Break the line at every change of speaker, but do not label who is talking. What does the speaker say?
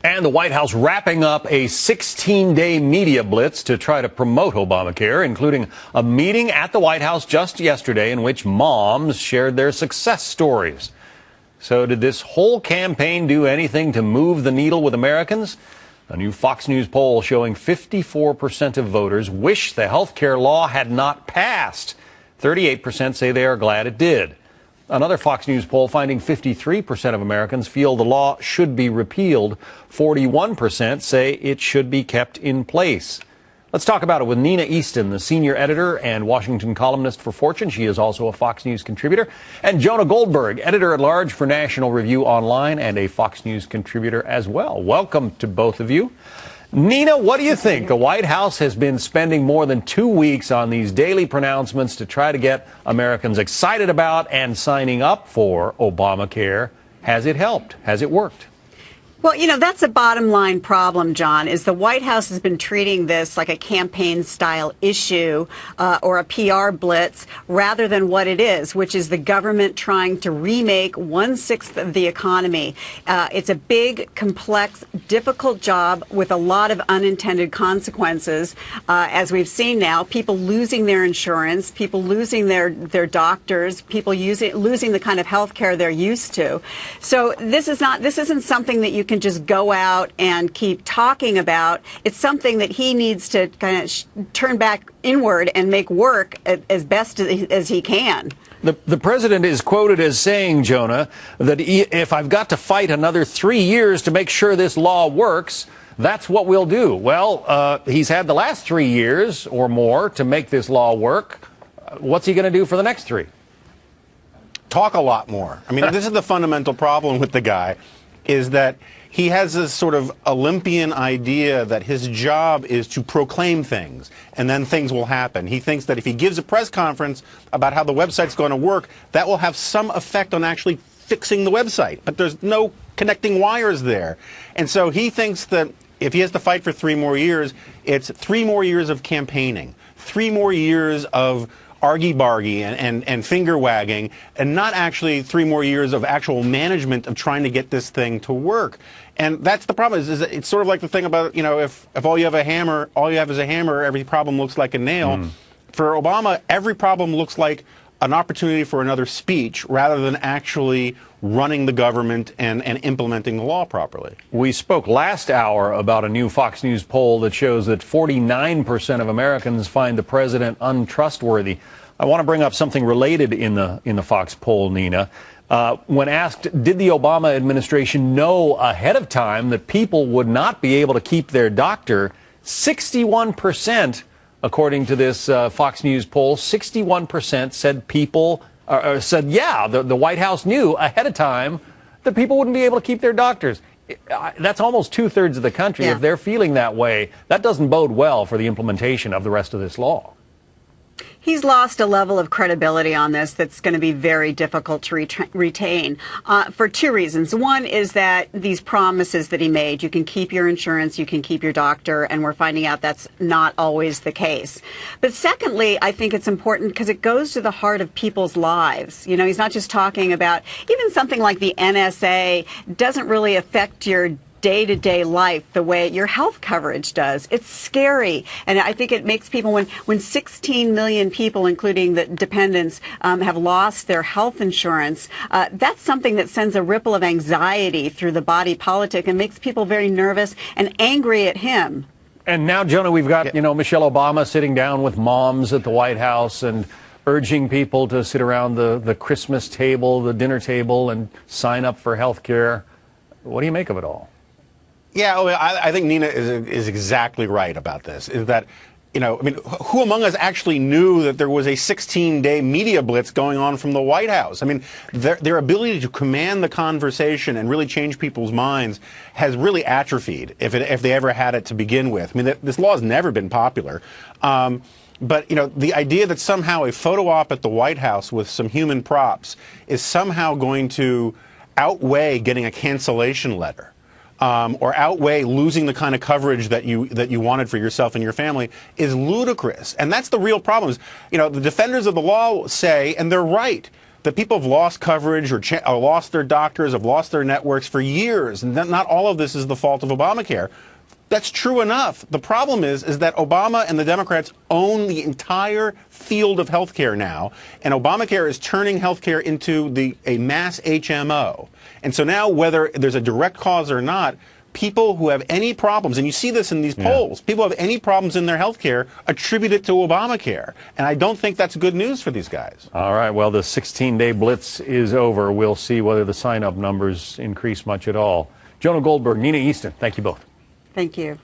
And the White House wrapping up a 16-day media blitz to try to promote Obamacare, including a meeting at the White House just yesterday in which moms shared their success stories. So did this whole campaign do anything to move the needle with Americans? A new Fox News poll showing 54% of voters wish the health care law had not passed. 38% say they are glad it did. Another Fox News poll finding 53% of Americans feel the law should be repealed. 41% say it should be kept in place. Let's talk about it with Nina Easton, the senior editor and Washington columnist for Fortune. She is also a Fox News contributor. And Jonah Goldberg, editor-at-large for National Review Online and a Fox News contributor as well. Welcome to both of you. Nina, what do you think? The White House has been spending more than 2 weeks on these daily pronouncements to try to get Americans excited about and signing up for Obamacare. Has it helped? Has it worked?
Well, you know, that's a bottom line problem, John, is the White House has been treating this like a campaign-style issue or a PR blitz rather than what it is, which is the government trying to remake 1/6 of the economy. It's a big, complex, difficult job with a lot of unintended consequences, as we've seen now. People losing their insurance, people losing their doctors, people losing the kind of health care they're used to. So this isn't something that you can just go out and keep talking about. It's something that he needs to kind of turn back inward and make work as best as he can.
The president is quoted as saying, Jonah, that if I've got to fight another 3 years to make sure this law works, that's what we'll do. Well, he's had the last 3 years or more to make this law work. What's he going to do for the next 3?
Talk a lot more. I mean, this is the fundamental problem with the guy, is that he has this sort of Olympian idea that his job is to proclaim things, and then things will happen. He thinks that if he gives a press conference about how the website's going to work, that will have some effect on actually fixing the website. But there's no connecting wires there. And so he thinks that if he has to fight for 3 more years, it's 3 more years of campaigning, 3 more years of argy-bargy and finger-wagging, and not actually 3 more years of actual management of trying to get this thing to work. And that's the problem. Is it's sort of like the thing about, you know, if all you have is a hammer, every problem looks like a nail. For Obama, every problem looks like an opportunity for another speech rather than actually running the government and implementing the law properly.
We spoke last hour about a new Fox News poll that shows that 49% of Americans find the president untrustworthy. I want to bring up something related in the Fox poll, Nina. When asked, did the Obama administration know ahead of time that people would not be able to keep their doctor, 61%, according to this Fox News poll, 61% said yeah, the White House knew ahead of time that people wouldn't be able to keep their doctors. That's almost 2/3 of the country.
Yeah.
If they're feeling that way, that doesn't bode well for the implementation of the rest of this law.
He's lost a level of credibility on this that's going to be very difficult to retain for 2 reasons. One is that these promises that he made, you can keep your insurance, you can keep your doctor, and we're finding out that's not always the case. But secondly, I think it's important because it goes to the heart of people's lives. You know, he's not just talking about even something like the NSA doesn't really affect your day-to-day life the way your health coverage does. It's scary. And I think it makes people, when 16 million people, including the dependents, have lost their health insurance, that's something that sends a ripple of anxiety through the body politic and makes people very nervous and angry at him.
And now, Jonah, we've got, Michelle Obama sitting down with moms at the White House and urging people to sit around the Christmas table, the dinner table, and sign up for health care. What do you make of it all?
Yeah, I think Nina is exactly right about this, is that, who among us actually knew that there was a 16-day media blitz going on from the White House? I mean, their ability to command the conversation and really change people's minds has really atrophied, if they ever had it to begin with. I mean, this law has never been popular. But, the idea that somehow a photo op at the White House with some human props is somehow going to outweigh getting a cancellation letter, or outweigh losing the kind of coverage that you wanted for yourself and your family is ludicrous. And that's the real problem. The defenders of the law say, and they're right, that people have lost coverage or lost their doctors, have lost their networks for years, and not all of this is the fault of Obamacare. That's true enough. The problem is that Obama and the Democrats own the entire field of healthcare now, and Obamacare is turning healthcare into a mass HMO. And so now, whether there's a direct cause or not, people who have any problems, and you see this in these polls, people who have any problems in their healthcare attribute it to Obamacare. And I don't think that's good news for these guys.
All right, well, the 16-day blitz is over. We'll see whether the sign-up numbers increase much at all. Jonah Goldberg, Nina Easton, thank you both.
Thank you.